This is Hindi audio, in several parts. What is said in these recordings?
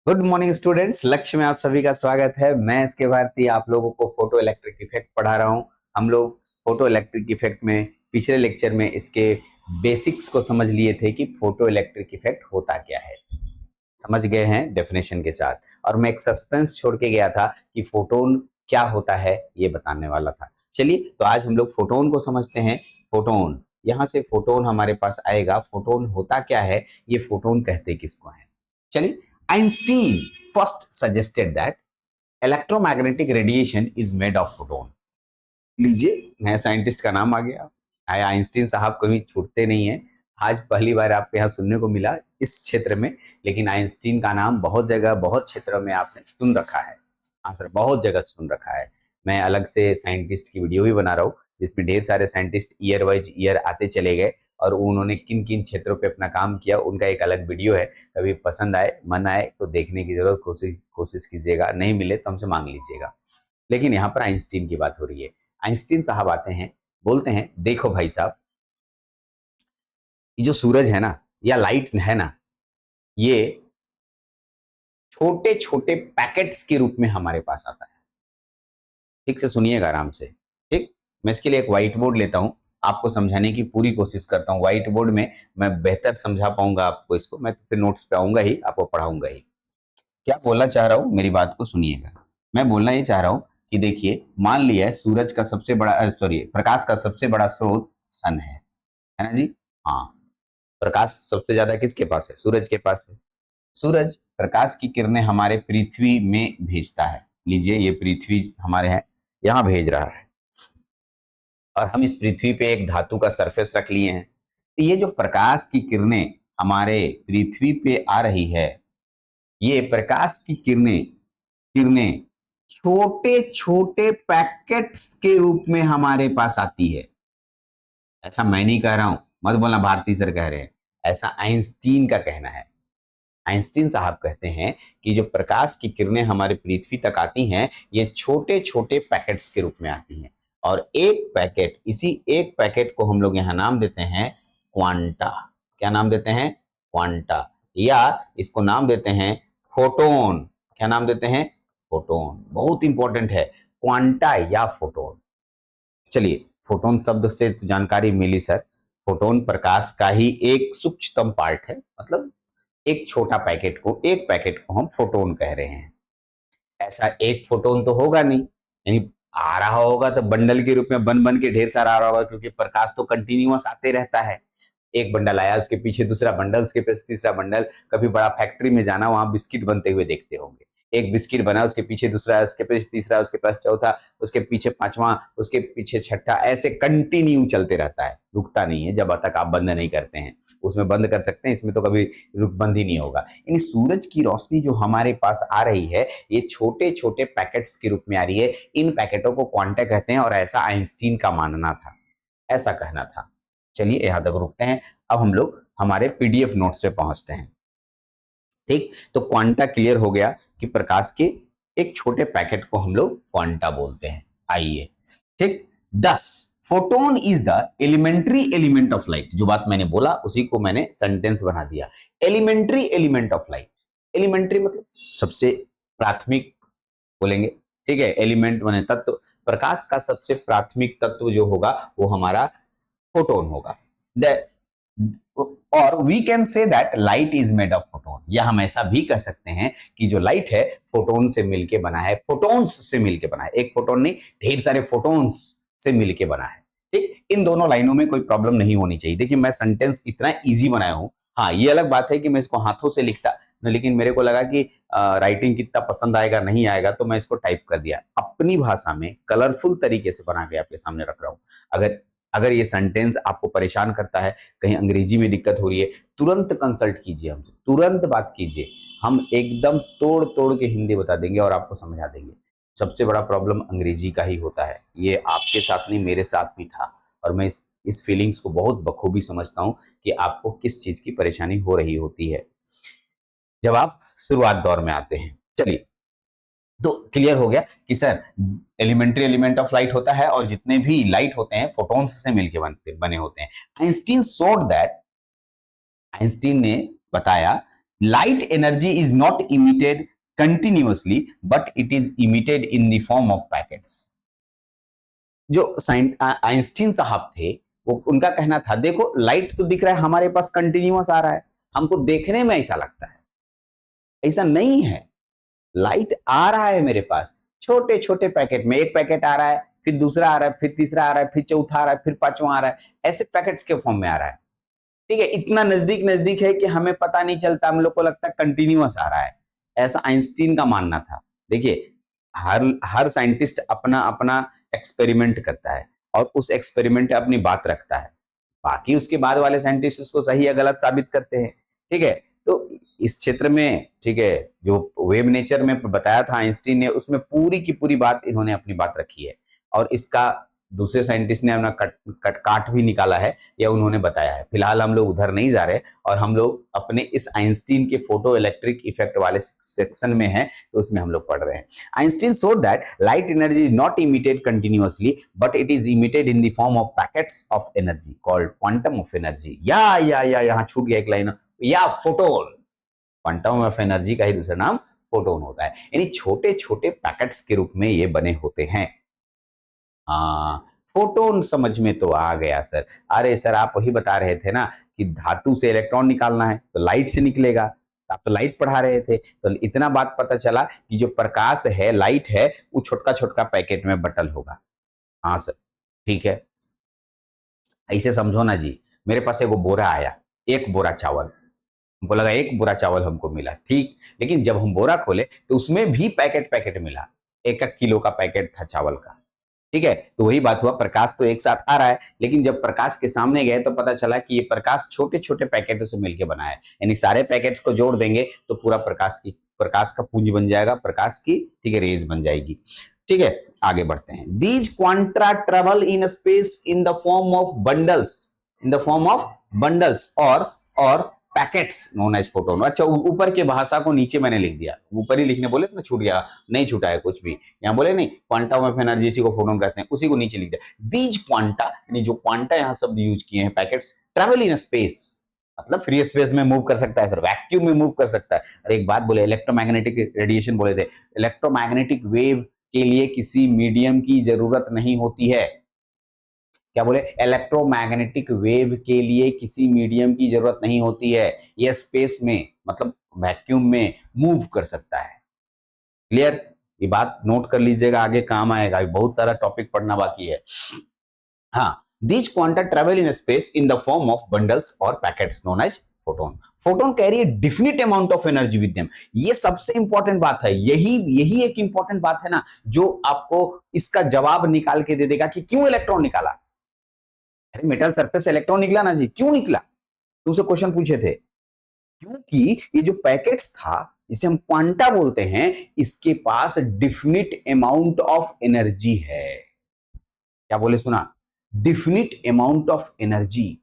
गुड मॉर्निंग स्टूडेंट्स, लक्ष्य में आप सभी का स्वागत है। मैं एसके भारती आप लोगों को फोटो इलेक्ट्रिक इफेक्ट पढ़ा रहा हूं। हम लोग फोटो इलेक्ट्रिक इफेक्ट में पिछले लेक्चर में इसके बेसिक्स को समझ लिए थे कि फोटो इलेक्ट्रिक इफेक्ट होता क्या है, समझ गए हैं डेफिनेशन के साथ। और मैं एक सस्पेंस छोड़ के गया था कि फोटोन क्या होता है, ये बताने वाला था। चलिए तो आज हम लोग फोटोन को समझते हैं। फोटोन, यहाँ से फोटोन हमारे पास आएगा। फोटोन होता क्या है, ये फोटोन कहते किसको है। चलिए, Einstein first suggested that electromagnetic radiation is made of photon. लीजिए, नया साइंटिस्ट का नाम आ गया। आइंस्टीन साहब कभी छूटते नहीं है। आज पहली बार आपके यहाँ सुनने को मिला इस क्षेत्र में, लेकिन आइंस्टीन का नाम बहुत जगह बहुत क्षेत्रों में आपने सुन रखा है। हाँ सर, बहुत जगह सुन रखा है। मैं अलग से साइंटिस्ट की वीडियो भी बना रहा हूँ जिसमें ढेर सारे साइंटिस्ट ईयर वाइज ईयर आते चले गए और उन्होंने किन किन क्षेत्रों पे अपना काम किया, उनका एक अलग वीडियो है। कभी पसंद आए, मन आए तो देखने की जरूरत कोशिश कीजिएगा, नहीं मिले तो हमसे मांग लीजिएगा। लेकिन यहाँ पर आइंस्टीन की बात हो रही है। आइंस्टीन साहब आते हैं, बोलते हैं देखो भाई साहब, ये जो सूरज है ना या लाइट है ना, ये छोटे छोटे पैकेट्स के रूप में हमारे पास आता है। ठीक से सुनिएगा आराम से। ठीक, मैं इसके लिए एक व्हाइट बोर्ड लेता हूं, आपको समझाने की पूरी कोशिश करता हूं। व्हाइट बोर्ड में मैं बेहतर समझा पाऊंगा आपको इसको, मैं तो फिर नोट्स पे आऊंगा ही, आपको पढ़ाऊंगा ही। क्या बोलना चाह रहा हूं, मेरी बात को सुनिएगा। मैं बोलना ये चाह रहा हूं कि देखिए, मान लिया सूरज का सबसे बड़ा सॉरी प्रकाश का सबसे बड़ा स्रोत सन है ना जी। हाँ, प्रकाश सबसे ज्यादा किसके पास है? सूरज के पास है। सूरज प्रकाश की किरणें हमारे पृथ्वी में भेजता है। लीजिए, ये पृथ्वी हमारे है, यहाँ भेज रहा है और हम इस पृथ्वी पे एक धातु का सरफेस रख लिए हैं। तो ये जो प्रकाश की किरणें हमारे पृथ्वी पे आ रही है, ये प्रकाश की किरणें किरणें छोटे छोटे पैकेट्स के रूप में हमारे पास आती है। ऐसा मैं नहीं कह रहा हूं, मत बोलना भारती सर कह रहे हैं, ऐसा आइंस्टीन का कहना है। आइंस्टीन साहब कहते हैं कि जो प्रकाश की किरणें हमारे पृथ्वी तक आती हैं, ये छोटे छोटे पैकेट्स के रूप में आती हैं। और एक पैकेट, इसी एक पैकेट को हम लोग यहाँ नाम देते हैं क्वांटा। क्या नाम देते हैं? क्वांटा। या इसको नाम देते हैं फोटोन। क्या नाम देते हैं? फोटोन। बहुत इंपॉर्टेंट है, क्वांटा या फोटोन। चलिए, फोटोन शब्द से तो जानकारी मिली सर। फोटोन प्रकाश का ही एक सूक्ष्मतम पार्ट है, मतलब एक छोटा पैकेट को, एक पैकेट को हम फोटोन कह रहे हैं। ऐसा एक फोटोन तो होगा नहीं, यानी आ रहा होगा तो बंडल के रूप में बन बन के ढेर सारा आ रहा होगा, क्योंकि प्रकाश तो कंटिन्यूअस आते रहता है। एक बंडल आया, उसके पीछे दूसरा बंडल, उसके पीछे तीसरा बंडल। कभी बड़ा फैक्ट्री में जाना, वहां बिस्किट बनते हुए देखते होंगे। एक बिस्किट बना, उसके पीछे दूसरा, उसके पीछे तीसरा, उसके पास चौथा, उसके पीछे पांचवा, उसके पीछे छठा, ऐसे कंटिन्यू चलते रहता है, रुकता नहीं है जब तक आप बंद नहीं करते हैं। उसमें बंद कर सकते हैं, इसमें तो कभी बंद ही नहीं होगा। इन सूरज की रोशनी जो हमारे पास आ रही है, ये छोटे छोटे पैकेट्स के रूप में आ रही है। इन पैकेटों को क्वांटा कहते हैं और ऐसा आइंस्टीन का मानना था, ऐसा कहना था। चलिए, यहां तक रुकते हैं। अब हम लोग हमारे पीडीएफ नोट्स पे पहुंचते हैं। ठीक, तो क्वांटा क्लियर हो गया कि प्रकाश के एक छोटे पैकेट को हम लोग क्वांटा बोलते हैं। आइए, ठीक। 10 photon is the elementary element of light. जो बात मैंने बोला उसी को मैंने सेंटेंस बना दिया। Elementary element of light. Elementary मतलब सबसे प्राथमिक बोलेंगे, ठीक है। एलिमेंट माने तत्व। प्रकाश का सबसे प्राथमिक तत्व जो होगा वो हमारा फोटोन होगा। और we can say that light is made of photon, या हम ऐसा भी कह सकते हैं कि जो लाइट है फोटोन से मिलके बना है, फोटोन्स से मिलके बना है। एक फोटोन नहीं, ढेर सारे फोटोन्स से मिलके बना है। ठीक, इन दोनों लाइनों में कोई प्रॉब्लम नहीं होनी चाहिए। देखिए, मैं सेंटेंस इतना इजी बनाया हूं। हाँ, ये अलग बात है कि मैं इसको हाथों से लिखता, लेकिन मेरे को लगा कि राइटिंग कितना पसंद आएगा नहीं आएगा, तो मैं इसको टाइप कर दिया अपनी भाषा में, कलरफुल तरीके से बना के आपके सामने रख रहा हूं। अगर अगर ये सेंटेंस आपको परेशान करता है, कहीं अंग्रेजी में दिक्कत हो रही है, तुरंत कंसल्ट कीजिए हमसे, तुरंत बात कीजिए। हम एकदम तोड़ तोड़ के हिंदी बता देंगे और आपको समझा देंगे। सबसे बड़ा प्रॉब्लम अंग्रेजी का ही होता है, ये आपके साथ नहीं मेरे साथ भी था। और मैं इस फीलिंग्स को बहुत बखूबी समझता हूं कि आपको किस चीज की परेशानी हो रही होती है जब आप शुरुआत दौर में आते हैं। चलिए, तो क्लियर हो गया कि sir elementary element of light होता है और जितने भी लाइट होते हैं फोटॉन्स से मिलकर बने होते हैं। आइंस्टीन शोड दैट, आइंस्टीन ने बताया light energy is not emitted continuously but it is emitted in the form of packets. जो आइंस्टीन साहब थे वो उनका कहना था देखो लाइट तो दिख रहा है हमारे पास कंटिन्यूअस आ रहा है, हमको देखने में ऐसा लगता है, ऐसा नहीं है। लाइट आ रहा है मेरे पास छोटे छोटे पैकेट में, एक पैकेट आ रहा है फिर दूसरा आ रहा है फिर तीसरा आ रहा है फिर चौथा आ रहा है फिर पांचवा आ रहा है, ऐसे पैकेट्स के फॉर्म में आ रहा है। ठीक है, इतना नजदीक नजदीक है कि हमें पता नहीं चलता, हम लोग को लगता है कंटिन्यूअस आ रहा है, ऐसा आइंस्टीन का मानना था। देखिए हर साइंटिस्ट अपना अपना एक्सपेरिमेंट करता है और उस एक्सपेरिमेंट में अपनी बात रखता है, बाकी उसके बाद वाले साइंटिस्ट उसको सही या गलत साबित करते हैं। ठीक है, तो इस क्षेत्र में ठीक है जो वेव नेचर में बताया था आइंस्टीन ने, उसमें पूरी की पूरी बात इन्होंने अपनी बात रखी है और इसका दूसरे साइंटिस्ट ने अपना काट भी निकाला है या उन्होंने बताया है। फिलहाल हम लोग उधर नहीं जा रहे और हम लोग अपने इस आइंस्टीन के फोटो इलेक्ट्रिक इफेक्ट वाले सेक्शन में हैं, तो उसमें हम लोग पढ़ रहे हैं। Einstein showed that light energy is not emitted continuously but it is emitted in the form of packets of energy called quantum of energy. या यहाँ छूट गया एक लाइन, या फोटोन। क्वांटम ऑफ एनर्जी का ही दूसरा नाम फोटोन होता है, यानी छोटे छोटे पैकेट्स के रूप में ये बने होते हैं। हाँ, फोटोन समझ में तो आ गया सर। अरे सर आप वही बता रहे थे ना कि धातु से इलेक्ट्रॉन निकालना है तो लाइट से निकलेगा, आप तो लाइट पढ़ा रहे थे, तो इतना बात पता चला कि जो प्रकाश है लाइट है वो छोटका छोटका पैकेट में बटल होगा। हाँ सर ठीक है, ऐसे समझो ना जी। मेरे पास एक बोरा आया, एक बोरा चावल, हमको लगा एक बोरा चावल हमको मिला, ठीक, लेकिन जब हम बोरा खोले तो उसमें भी पैकेट पैकेट मिला, 1 किलो का पैकेट था चावल का। ठीक है, तो वही बात हुआ, प्रकाश तो एक साथ आ रहा है लेकिन जब प्रकाश के सामने गए तो पता चला कि ये प्रकाश छोटे छोटे पैकेटों से मिलकर बना है, यानी सारे पैकेट्स को जोड़ देंगे तो पूरा प्रकाश का पुंज बन जाएगा, प्रकाश की ठीक है रेज बन जाएगी। ठीक है, आगे बढ़ते हैं। These quanta travel in space in the form of bundles और पैकेट्स नोन एज फोटोन। अच्छा, ऊपर के भाषा को नीचे मैंने लिख दिया, ऊपर ही लिखने बोले तो छूट गया, नहीं छूटा है कुछ भी, यहाँ बोले नहीं क्वांटम ऑफ एनर्जी इसी को फोटोन कहते हैं, उसी को नीचे लिख दिया। दीज क्वांटा, यानी जो क्वांटा यहाँ शब्द यूज किए हैं पैकेट्स, ट्रेवल इन स्पेस मतलब फ्री स्पेस में मूव कर सकता है सर, वैक्यूम में मूव कर सकता है। और एक बात बोले, इलेक्ट्रोमैग्नेटिक रेडिएशन बोले थे, इलेक्ट्रोमैग्नेटिक वेव के लिए किसी मीडियम की जरूरत नहीं होती है। क्या बोले, इलेक्ट्रोमैग्नेटिक वेव के लिए किसी मीडियम की जरूरत नहीं होती है, यह स्पेस में मतलब वैक्यूम में मूव कर सकता है। क्लियर, ये बात नोट कर लीजिएगा, आगे काम आएगा, बहुत सारा टॉपिक पढ़ना बाकी है। हाँ, these quanta travel in space in the form of bundles or packets known as photon. Photon carry a definite amount of energy with them. ये सबसे इंपॉर्टेंट बात है, यही एक इंपॉर्टेंट बात है ना जो आपको इसका जवाब निकाल के दे देगा कि क्यों इलेक्ट्रॉन निकाला। अरे मेटल सरफेस इलेक्ट्रॉन निकला ना जी, क्यों निकला, तुमसे क्वेश्चन पूछे थे। क्योंकि ये जो पैकेट्स था इसे हम क्वांटा बोलते हैं, इसके पास डिफिनिट अमाउंट ऑफ एनर्जी है। क्या बोले, सुना, डिफिनिट अमाउंट ऑफ एनर्जी,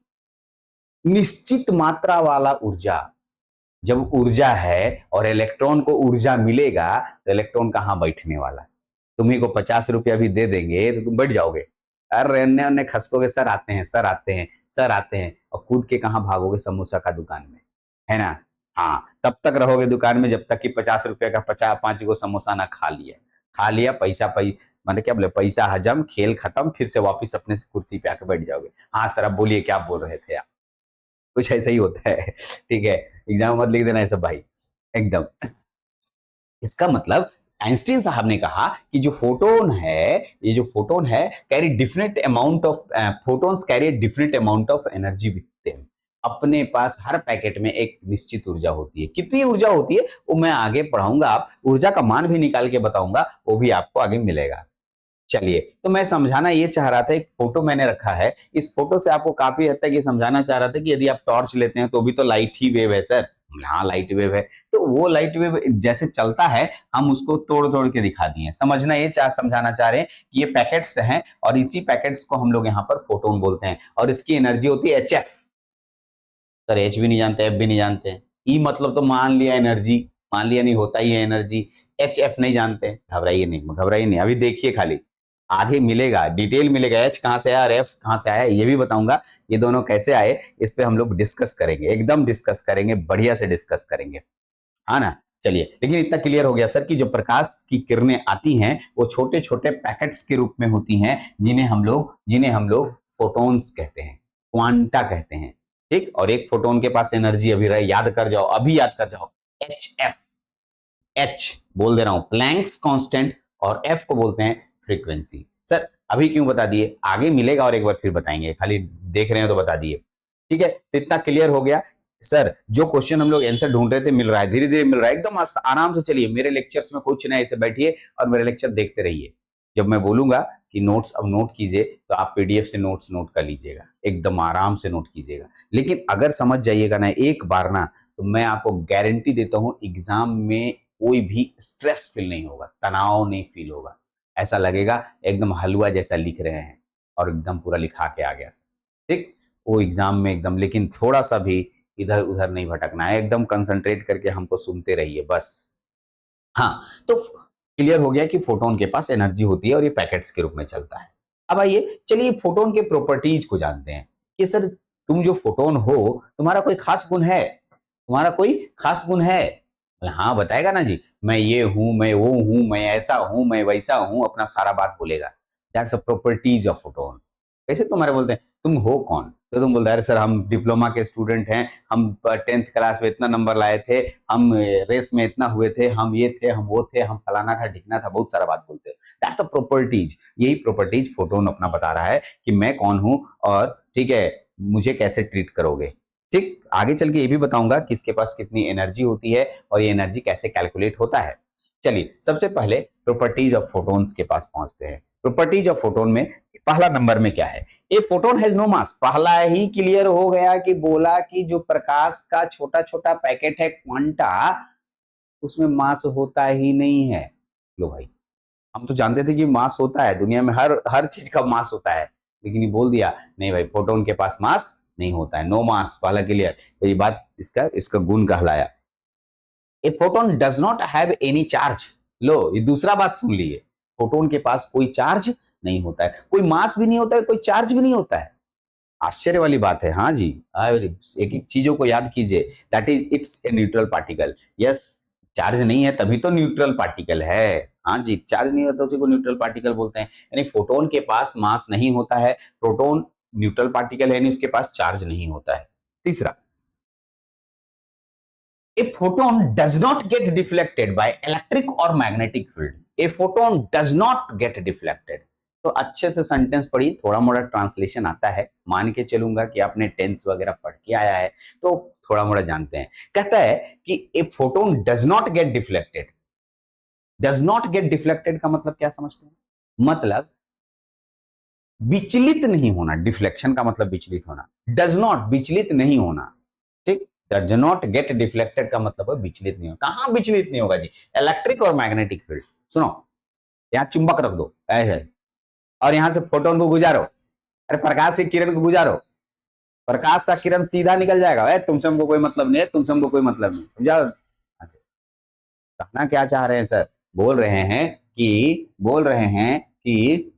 निश्चित मात्रा वाला ऊर्जा। जब ऊर्जा है और इलेक्ट्रॉन को ऊर्जा मिलेगा तो इलेक्ट्रॉन कहां बैठने वाला, तुम्ही को 50 रुपया भी दे देंगे तो तुम बैठ जाओगे, अरे अन्य खसकोगे, सर आते हैं सर आते हैं सर आते हैं, और कूद के कहां भागोगे, समोसा का दुकान में, है ना। हाँ, तब तक रहोगे दुकान में जब तक कि 50 रुपये का 5 गो समोसा ना खा लिया, पैसा मतलब क्या बोले, पैसा हजम, खेल खत्म, फिर से वापस अपने कुर्सी पे आके बैठ जाओगे। हाँ सर अब बोलिए क्या बोल रहे थे आप, कुछ ऐसा ही होता है। ठीक है, एग्जाम मत लिख देना ऐसा भाई, एकदम। इसका मतलब आइंस्टीन साहब ने कहा कि जो फोटोन है, ये जो फोटोन है carry different amount of photons carry different amount of energy with them. अपने पास हर पैकेट में एक निश्चित ऊर्जा होती है, कितनी ऊर्जा होती है वो मैं आगे पढ़ाऊंगा, आप ऊर्जा का मान भी निकाल के बताऊंगा, वो भी आपको आगे मिलेगा। चलिए, तो मैं समझाना ये चाह रहा था, एक फोटो मैंने रखा है, इस फोटो से आपको काफी हद तक ये समझाना चाह रहा था कि यदि आप टॉर्च लेते हैं तो भी तो लाइट ही वेव है सर। हाँ लाइट वेव है, तो वो लाइट वेव जैसे चलता है हम उसको तोड़ तोड़ के दिखा दिए। समझना ये समझाना चाह रहे हैं कि ये पैकेट्स हैं और इसी पैकेट्स को हम लोग यहाँ पर फोटोन बोलते हैं और इसकी एनर्जी होती है HF। सर H भी नहीं जानते, F भी नहीं जानते, E मतलब तो मान लिया एनर्जी, मान लिया नहीं होता ही है एनर्जी, HF नहीं जानते, घबराइए नहीं, अभी देखिए खाली आगे मिलेगा, डिटेल मिलेगा, एच कहां से आया और एफ कहां से आया ये भी बताऊंगा, ये दोनों कैसे आए इस पे हम लोग डिस्कस करेंगे, एकदम डिस्कस करेंगे, बढ़िया से डिस्कस करेंगे, हाँ ना। चलिए, लेकिन इतना क्लियर हो गया सर कि जो प्रकाश की किरणें आती हैं वो छोटे छोटे पैकेट्स के रूप में होती हैं, जिन्हें हम लोग फोटॉन्स कहते हैं, क्वांटा कहते हैं, ठीक। और एक फोटोन के पास एनर्जी अभी रहे, याद कर जाओ, अभी याद कर जाओ, एच एफ, एच बोल दे रहा हूं प्लैंक्स कांस्टेंट, और एफ को बोलते हैं फ्रीक्वेंसी। सर अभी क्यों बता दिए, आगे मिलेगा और एक बार फिर बताएंगे, खाली देख रहे हो तो बता दिए, ठीक है। तो इतना क्लियर हो गया सर, जो क्वेश्चन हम लोग आंसर ढूंढ रहे थे मिल रहा है, धीरे धीरे मिल रहा है, एकदम आराम से चलिए, मेरे लेक्चर्स में कुछ नहीं, ऐसे बैठिए और मेरे लेक्चर देखते रहिए। जब मैं बोलूंगा कि नोट्स अब नोट कीजिए तो आप पीडीएफ से नोट्स नोट कर लीजिएगा, एकदम आराम से नोट कीजिएगा। लेकिन अगर समझ जाइएगा ना एक बार ना, तो मैं आपको गारंटी देता हूं एग्जाम में कोई भी स्ट्रेस फील नहीं होगा, तनाव नहीं फील होगा, ऐसा लगेगा एकदम हलवा जैसा लिख रहे हैं और एकदम पूरा लिखा के आ गया, ठीक। वो एग्जाम में एकदम, लेकिन थोड़ा सा भी इधर उधर नहीं भटकना है, एकदम कंसंट्रेट करके हमको सुनते रहिए बस। हाँ, तो क्लियर हो गया कि फोटोन के पास एनर्जी होती है और ये पैकेट्स के रूप में चलता है। अब आइए चलिए फोटोन के प्रॉपर्टीज को जानते हैं कि सर तुम जो फोटोन हो, तुम्हारा कोई खास गुण है, तुम्हारा कोई खास गुण है? हाँ बताएगा ना जी, मैं ये हूं, मैं वो हूं, मैं ऐसा हूं, मैं वैसा हूं, अपना सारा बात बोलेगा। That's a properties of photon. कैसे तुम्हारे बोलते हैं तुम हो कौन, तो तुम बोलते अरे सर हम डिप्लोमा के स्टूडेंट हैं, हम 10th क्लास में इतना नंबर लाए थे, हम रेस में इतना हुए थे, हम ये थे, हम वो थे, हम फलाना था ढिकना था, बहुत सारा बात बोलते हैं। दैट्स द प्रॉपर्टीज, यही प्रॉपर्टीज फोटोन अपना बता रहा है कि मैं कौन हूं और ठीक है मुझे कैसे ट्रीट करोगे, ठीक। आगे चल के ये भी बताऊंगा कि इसके पास कितनी एनर्जी होती है और ये एनर्जी कैसे कैलकुलेट होता है। चलिए सबसे पहले प्रॉपर्टीज ऑफ फोटोन्स के पास पहुंचते हैं। प्रॉपर्टीज ऑफ फोटोन में पहला नंबर में क्या है, ए फोटोन हैज नो मास, पहला ही क्लियर हो गया कि बोला कि जो प्रकाश का छोटा छोटा पैकेट है क्वांटा, उसमें मास होता ही नहीं है। लो भाई, हम तो जानते थे कि मास होता है, दुनिया में हर हर चीज का मास होता है, लेकिन ये बोल दिया नहीं भाई फोटोन के पास मास नहीं होता है, नो मास, पहला क्लियर। तो ये बात इसका इसका गुण कहलाया। A photon does not have any charge, लो ये दूसरा बात सुन लिए, फोटोन के पास कोई चार्ज नहीं होता है, कोई मास भी नहीं होता है, कोई चार्ज भी नहीं होता है। आश्चर्य वाली बात है, हाँ जी। एक एक चीजों को याद कीजिए, that is it's a neutral particle. Yes, charge नहीं है तभी तो न्यूट्रल पार्टिकल है, हाँ जी, चार्ज नहीं होता उसी को न्यूट्रल पार्टिकल बोलते हैं। यानी फोटोन के पास मास नहीं होता है, प्रोटोन न्यूट्रल पार्टिकल है, यानी उसके पास चार्ज नहीं होता है। तीसरा, a photon does not get deflected by electric or magnetic field, a photon does not get deflected। तो अच्छे से सेंटेंस पढ़िए, थोड़ा मोड़ा ट्रांसलेशन आता है, मान के चलूंगा कि आपने टेंस वगैरह पढ़ के आया है तो थोड़ा मोड़ा जानते हैं। कहता है कि ए photon does not gate deflected, does not gate deflected का मतलब क्या समझते हैं, मतलब विचलित नहीं होना, डिफ्लेक्शन का मतलब विचलित होना, डज नॉट विचलित नहीं होना, ठीक। डज नॉट गेट डिफ्लेक्टेड का मतलब है विचलित नहीं होगा। कहां विचलित नहीं होगा जी, इलेक्ट्रिक और मैग्नेटिक फील्ड। सुनो, यहां चुंबक रख दो ऐसे, और यहां से फोटोन को गुजारो, अरे प्रकाश की किरण को गुजारो, प्रकाश का किरण सीधा निकल जाएगा, तुमसे हमको कोई मतलब नहीं है, तुमसे हमको कोई मतलब नहीं, समझाओ। अच्छा, कहना क्या चाह रहे हैं सर, बोल रहे हैं कि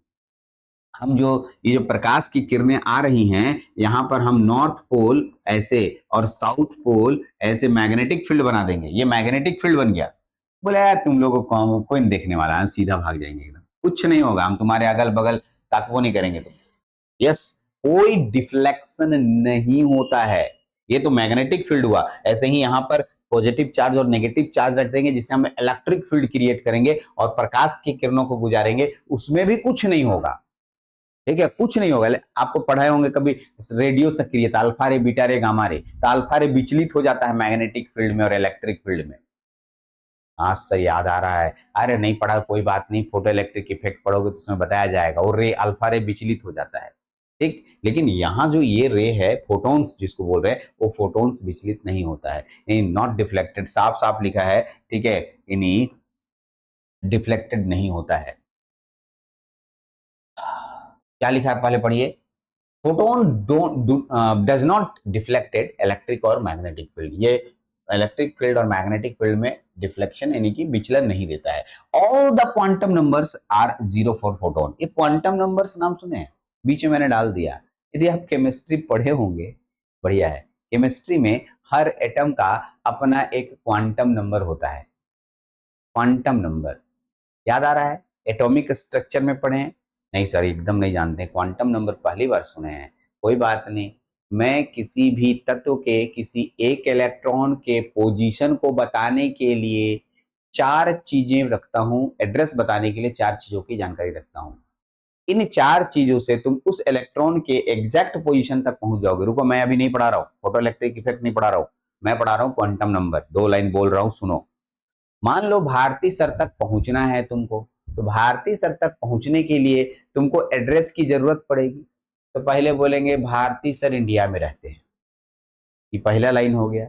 हम जो ये जो प्रकाश की किरणें आ रही हैं, यहाँ पर हम नॉर्थ पोल ऐसे और साउथ पोल ऐसे मैग्नेटिक फील्ड बना देंगे, ये मैग्नेटिक फील्ड बन गया। बोले यार तुम लोगों को कोई नहीं देखने वाला, हम सीधा भाग जाएंगे एकदम, कुछ नहीं होगा, हम तुम्हारे अगल बगल तक वो नहीं करेंगे तुम। यस, कोई डिफ्लेक्शन नहीं होता है, ये तो मैग्नेटिक फील्ड हुआ। ऐसे ही यहाँ पर पॉजिटिव चार्ज और नेगेटिव चार्ज रख देंगे जिससे हम इलेक्ट्रिक फील्ड क्रिएट करेंगे और प्रकाश की किरणों को गुजारेंगे, उसमें भी कुछ नहीं होगा, ठीक है, कुछ नहीं होगा। आपको पढ़ाए होंगे कभी रेडियो सक्रियता, अल्फा रे बीटा रे गामा रे, तो अल्फा रे विचलित हो जाता है मैग्नेटिक फील्ड में और इलेक्ट्रिक फील्ड में। आज से याद आ रहा है, अरे नहीं पढ़ा कोई बात नहीं, फोटो इलेक्ट्रिक इफेक्ट पढ़ोगे तो उसमें बताया जाएगा, और रे अल्फा रे विचलित हो जाता है, ठीक। लेकिन यहाँ जो ये रे है फोटोन्स जिसको बोल रहे हैं, वो फोटोन्स विचलित नहीं होता है, नॉट डिफ्लेक्टेड, साफ साफ लिखा है, ठीक है, इन्हीं डिफ्लेक्टेड नहीं होता है। क्या लिखा है पहले पढ़िए, photon does not deflected electric और मैग्नेटिक फील्ड, ये इलेक्ट्रिक फील्ड और मैग्नेटिक फील्ड में डिफ्लेक्शन यानी कि विचलन नहीं देता है। All the quantum numbers are zero for photon. ये क्वांटम नंबर्स नाम सुने हैं, बीच में मैंने डाल दिया। यदि आप केमिस्ट्री पढ़े होंगे, बढ़िया है, केमिस्ट्री में हर एटम का अपना एक क्वांटम नंबर होता है। क्वांटम नंबर याद आ रहा है? एटॉमिक स्ट्रक्चर में पढ़े हैं? नहीं सर, एकदम नहीं जानते, क्वांटम नंबर पहली बार सुने हैं। कोई बात नहीं, मैं किसी भी तत्व के किसी एक इलेक्ट्रॉन के पोजीशन को बताने के लिए चार चीजें रखता हूं, एड्रेस बताने के लिए चार चीजों की जानकारी रखता हूं। इन चार चीजों से तुम उस इलेक्ट्रॉन के एग्जैक्ट पोजीशन तक पहुंच जाओगे। रुको, मैं अभी नहीं पढ़ा रहा हूं, फोटो इलेक्ट्रिक इफेक्ट नहीं पढ़ा रहा हूं, मैं पढ़ा रहा हूं क्वांटम नंबर। 2 लाइन बोल रहा हूं, सुनो। मान लो भारती सर तक पहुंचना है तुमको, तो भारती सर तक पहुंचने के लिए तुमको एड्रेस की जरूरत पड़ेगी। तो पहले बोलेंगे भारती सर इंडिया में रहते हैं, ये पहला लाइन हो गया।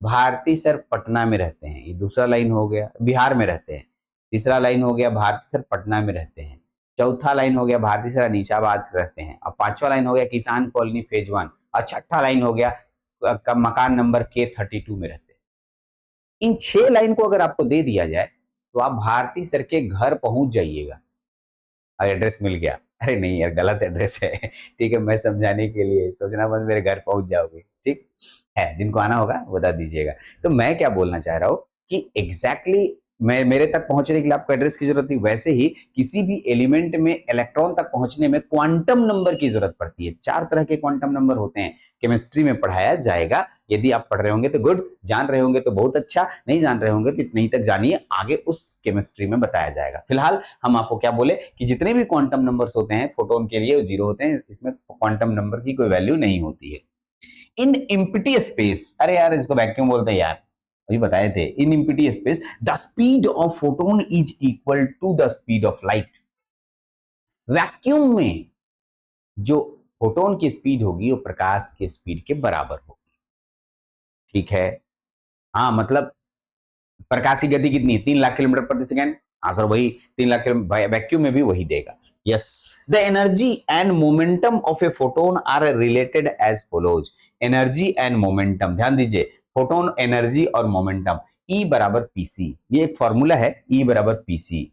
भारती सर पटना में रहते हैं, ये दूसरा लाइन हो गया। बिहार में रहते हैं, तीसरा लाइन हो गया भारती सर पटना में रहते हैं। चौथा लाइन हो गया भारती सर अनीसाबाद रहते हैं। और पांचवा लाइन हो गया किसान कॉलोनी फेज 1। और छठा लाइन हो गया मकान नंबर K32 में रहते हैं। इन 6 लाइन को अगर आपको दे दिया जाए तो आप भारती सर के घर पहुंच जाइएगा। एड्रेस मिल गया। अरे नहीं यार, गलत एड्रेस है। ठीक है, मैं समझाने के लिए, सोचना बस मेरे घर पहुंच जाओगे। ठीक है, जिनको आना होगा बता दीजिएगा। तो मैं क्या बोलना चाह रहा हूं कि एग्जैक्टली मैं मेरे तक पहुंचने के लिए आपको एड्रेस की जरूरत नहीं, वैसे ही किसी भी एलिमेंट में इलेक्ट्रॉन तक पहुंचने में क्वांटम नंबर की जरूरत पड़ती है। 4 तरह के क्वांटम नंबर होते हैं, केमिस्ट्री में पढ़ाया जाएगा। यदि आप पढ़ रहे होंगे तो गुड, जान रहे होंगे तो बहुत अच्छा, नहीं जान रहे होंगे तो इतने ही तक जानिए, आगे उस केमिस्ट्री में बताया जाएगा। फिलहाल हम आपको क्या बोले कि जितने भी क्वांटम नंबर्स होते हैं फोटोन के लिए वो 0 होते हैं, इसमें क्वांटम नंबर की कोई वैल्यू नहीं होती है। इन एम्प्टी स्पेस, अरे यार इसको वैक्यूम बोलते हैं यार, अभी बताए थे। In empty space the speed of photon is equal to the speed of light. Vacuum में जो फोटोन की स्पीड होगी वो प्रकाश की स्पीड के बराबर होगी। ठीक है, हाँ मतलब प्रकाश की गति कितनी है? 3 लाख किलोमीटर प्रति सेकेंड। हाँ सर वही 3 लाख किलोमीटर, वैक्यूम में भी वही देगा। Yes, the energy and momentum of a photon are related as follows. Energy and momentum, ध्यान दीजिए, फोटोन एनर्जी और मोमेंटम, E बराबर पीसी, ये एक फॉर्मूला है, E बराबर PC.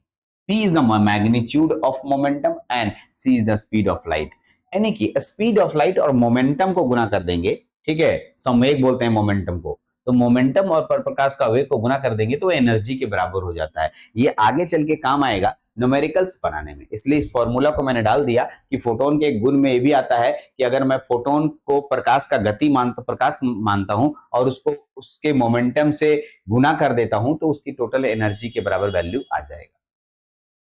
P is the magnitude of momentum and C is the speed of light. यानी कि स्पीड ऑफ लाइट और मोमेंटम को गुना कर देंगे, ठीक है, संवेग बोलते हैं मोमेंटम को, तो मोमेंटम और प्रकाश का वेग को गुना कर देंगे तो एनर्जी के बराबर हो जाता है। ये आगे चल के काम आएगा न्यूमेरिकल्स बनाने में, इसलिए इस फॉर्मूला को मैंने डाल दिया कि फोटोन के एक गुण में ये भी आता है कि अगर मैं फोटोन को प्रकाश का गति प्रकाश मानता हूं और उसको उसके मोमेंटम से गुना कर देता हूं तो उसकी टोटल एनर्जी के बराबर वैल्यू आ जाएगा।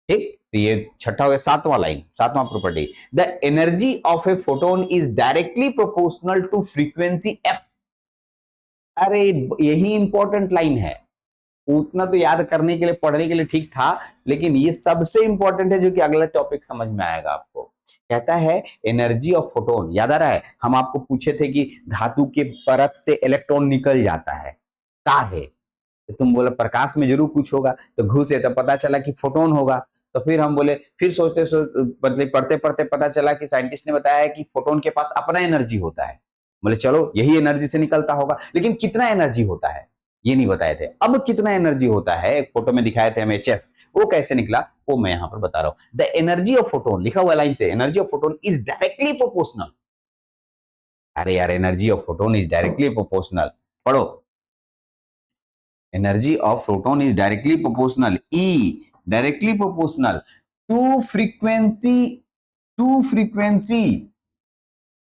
ठीक, तो ये छठा हो गया। 7वां लाइन, 7वां property, the energy of a photon is directly proportional to frequency F. अरे यही इंपॉर्टेंट लाइन है, उतना तो याद करने के लिए पढ़ने के लिए ठीक था, लेकिन ये सबसे इंपॉर्टेंट है जो कि अगला टॉपिक समझ में आएगा आपको। कहता है एनर्जी ऑफ फोटोन, याद आ रहा है हम आपको पूछे थे कि धातु के परत से इलेक्ट्रॉन निकल जाता है, का है? तो तुम बोले प्रकाश में जरूर कुछ होगा, तो घुसे तो पता चला कि फोटोन होगा। तो फिर हम बोले, फिर सोचते मतलब पढ़ते पढ़ते पता चला कि साइंटिस्ट ने बताया कि फोटोन के पास अपना एनर्जी होता है। बोले चलो यही एनर्जी से निकलता होगा, लेकिन कितना एनर्जी होता है ये नहीं बताए थे। अब कितना एनर्जी होता है एक फोटो में दिखाए थे हम HF, वो कैसे निकला वो मैं यहां पर बता रहा हूं। द एनर्जी ऑफ फोटोन, लिखा हुआ लाइन से, energy of photon is directly proportional. अरे यार, energy of photon is directly proportional, पढ़ो, energy of proton is directly proportional, E directly proportional to frequency.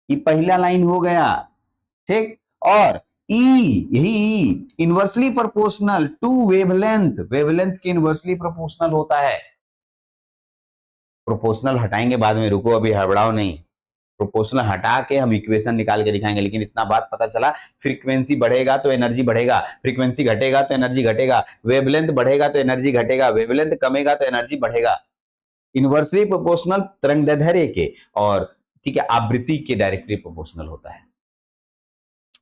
ये पहला लाइन हो गया, ठीक, और E, यही E inversely proportional to wavelength, wavelength के इनवर्सली प्रोपोर्शनल होता है। प्रोपोर्शनल हटाएंगे बाद में, रुको अभी हड़बड़ाओ नहीं, प्रोपोर्शनल हटा के हम इक्वेशन निकाल के दिखाएंगे। लेकिन इतना बात पता चला, फ्रीक्वेंसी बढ़ेगा तो एनर्जी बढ़ेगा, फ्रीक्वेंसी घटेगा तो एनर्जी घटेगा, वेवलेंथ बढ़ेगा तो एनर्जी घटेगा, वेवलेंथ कमेगा तो एनर्जी बढ़ेगा। इनवर्सली प्रोपोर्शनल तरंगदैर्ध्य के और ठीक है आवृत्ति के डायरेक्टली प्रोपोर्शनल होता है।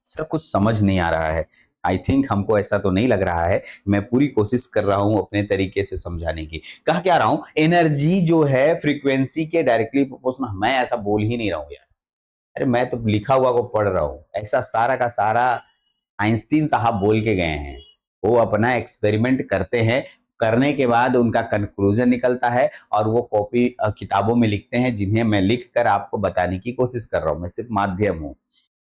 सर कुछ समझ नहीं आ रहा है, आई थिंक हमको ऐसा तो नहीं लग रहा है, मैं पूरी कोशिश कर रहा हूं अपने तरीके से समझाने की। कह क्या रहा हूं, एनर्जी जो है फ्रीक्वेंसी के डायरेक्टली प्रोपोर्शनल, मैं ऐसा बोल ही नहीं रहा हूं यार, अरे मैं तो लिखा हुआ को पढ़ रहा हूं, ऐसा सारा का सारा आइंस्टीन साहब बोल के गए हैं, वो अपना एक्सपेरिमेंट करते हैं, करने के बाद उनका कंक्लूजन निकलता है और वो कॉपी किताबों में लिखते हैं, जिन्हें मैं लिख कर आपको बताने की कोशिश कर रहा हूँ, मैं सिर्फ माध्यम हूँ।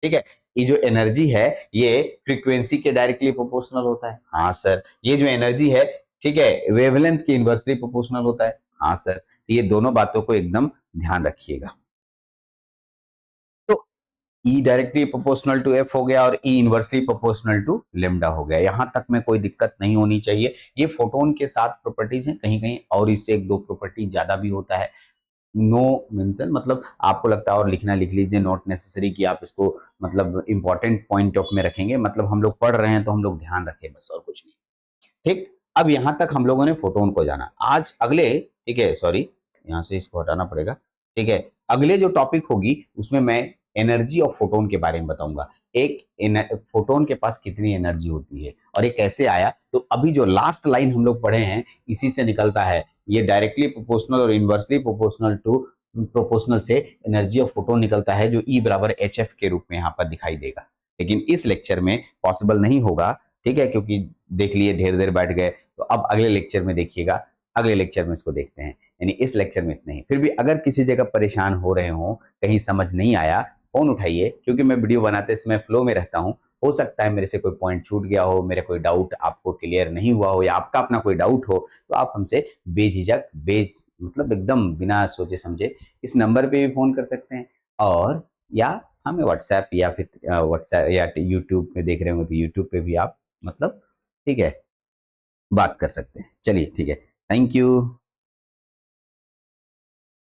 ठीक है, ये जो एनर्जी है ये फ्रीक्वेंसी के डायरेक्टली प्रोपोर्शनल होता है। हाँ सर। ये जो एनर्जी है, ठीक है, वेवलेंथ के इनवर्सली प्रोपोर्शनल होता है। हाँ सर। ये दोनों बातों को एकदम ध्यान रखिएगा। तो E directly proportional to F हो गया और E inversely proportional to lambda हो गया। यहां तक में कोई दिक्कत नहीं होनी चाहिए। ये फोटोन के 7 प्रॉपर्टीज हैं, कहीं कहीं और इससे 1-2 प्रॉपर्टी ज्यादा भी होता है। नो मेंशन मतलब आपको लगता है और लिखना लिख लीजिए, नॉट नेसेसरी कि आप इसको मतलब इंपॉर्टेंट पॉइंट ऑफ में रखेंगे, मतलब हम लोग पढ़ रहे हैं तो हम लोग ध्यान रखें बस, और कुछ नहीं। ठीक, अब यहां तक हम लोगों ने फोटोन को जाना। आज अगले, ठीक है, सॉरी, यहां से इसको हटाना पड़ेगा। ठीक है, अगले जो टॉपिक होगी उसमें मैं एनर्जी ऑफ फोटोन के बारे में बताऊंगा। एक फोटोन के पास कितनी एनर्जी होती है और ये कैसे आया। तो अभी जो लास्ट लाइन हम लोग पढ़े हैं इसी से निकलता है। ये डायरेक्टली प्रोपोर्शनल और इनवर्सली प्रोपोर्शनल टू प्रोपोर्शनल से एनर्जी ऑफ फोटोन निकलता है, जो ई बराबर एच एफ के रूप में यहाँ पर दिखाई देगा। लेकिन इस लेक्चर में पॉसिबल नहीं होगा, ठीक है, क्योंकि देख लिए ढेर देर बैठ गए। तो अब अगले लेक्चर में देखिएगा, अगले लेक्चर में इसको देखते हैं। यानी इस लेक्चर में इतना ही। फिर भी अगर किसी जगह परेशान हो रहे हो, कहीं समझ नहीं आया, फोन उठाइए, क्योंकि मैं वीडियो बनाते समय फ्लो में रहता हूँ। हो सकता है मेरे से कोई पॉइंट छूट गया हो, मेरा कोई डाउट आपको क्लियर नहीं हुआ हो, या आपका अपना कोई डाउट हो, तो आप हमसे बेझिझक मतलब एकदम बिना सोचे समझे इस नंबर पे भी फोन कर सकते हैं, और या हमें व्हाट्सएप या फिर व्हाट्सएप या यूट्यूब पे देख रहे हो तो यूट्यूब पे भी आप मतलब, ठीक है, बात कर सकते हैं। चलिए ठीक है, थैंक यू।